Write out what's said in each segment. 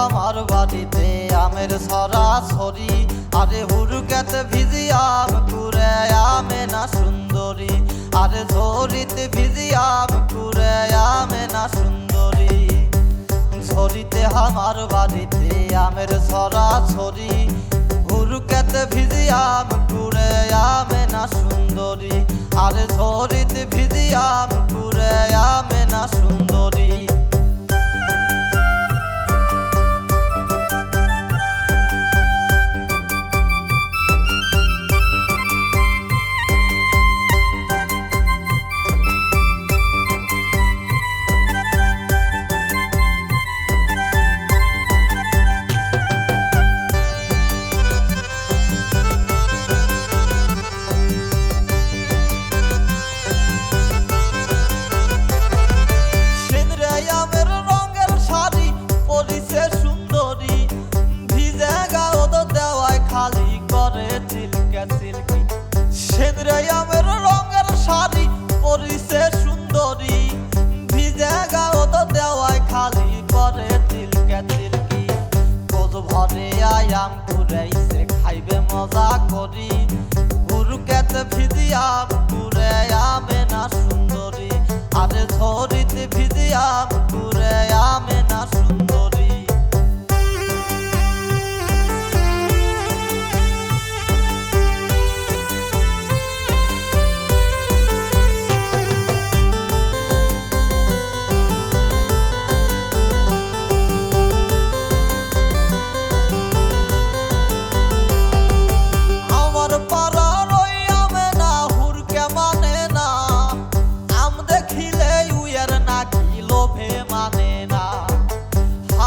আমার বাড়িতে আমের ছড়াছড়ি, আরে হুরুকেতে ভিজিয়াম কুরে আমে না সুন্দরী, আরে ঝরিতে ভিজিয়াম কুরে আমে না সুন্দরী। ঝরিতে আমার বাড়িতে আমের ছড়াছড়ি, হুরুকেতে ভিজিয়াম কুরে আমে না সুন্দরী, আরে ঝরিতে ভিজিয়াম কুরে আমে না সুন্দরী। আমের রঙের শাড়ি পরিছে সুন্দরী, ভিজে গাও তো দেওয়ায় খালি করে তিলকে তিলকি। কোজ ভরে আয়াম ঘুরাইছে খাইবে মজা করি, হুরুকেতে ভিজিয়াম ঘুরে আমে না সুন্দরী, আরে ঝরিতে ভিজিয়াম ঘুরে আমে না সুন্দরী।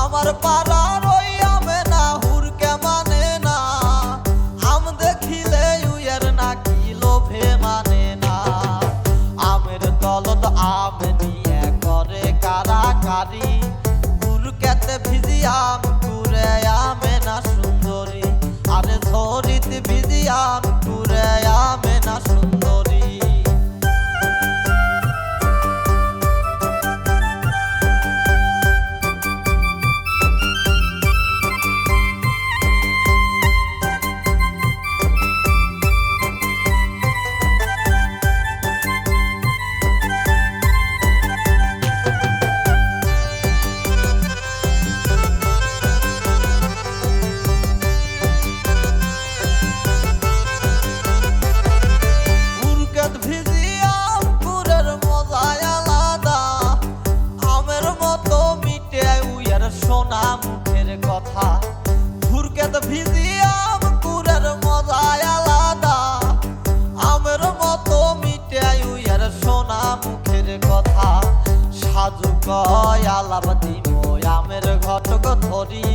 আমার পাড়ার ওই আমে না হুরকে মানে না, আম দেখিলে উইয়ের নাকি লোভে মানে না। আমের দলত আম নিয়ে করে কারাকারি, হুরকেতে ভিজিয়াম ঘুরে আমে না সুন্দরী, আরে ঝরিতে ভিজিয়াম ঘুরে আমে না সুন্দরী। সোনা মুখের কথা হুরকেত ভিজিয়াম কুরের মজায় আলাদা, আমের মতো মিটাই উইয়ার সোনা মুখের কথা। সাজু কয় আলাপ দিব আমের ঘটক ধরি,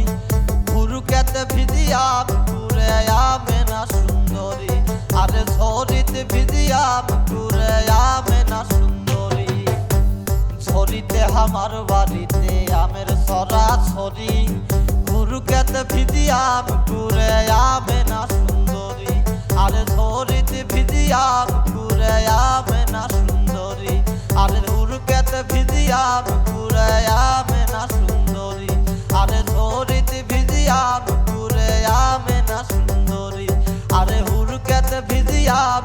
হুরকেত ভিজিয়াম কুরে আমে না সুন্দরী, আরে ঝরিতে ভিজিয়াম কুরে আমে না সুন্দরী। ঝরিতে আমার বাড়িতে আমের ছড়াছড়ি, হুরুকেতে ভিজিয়াম ঘুরে আমে না সুন্দরী, আরে ঝরিতে ভিজিয়াম ঘুরে আমে না সুন্দরী, আরে হুরুকেতে ভিজিয়াম ঘুরে আমে না সুন্দরী, আরে ঝরিতে ভিজিয়াম ঘুরে আমে না সুন্দরী, আরে হুরুকেতে ভিজিয়াম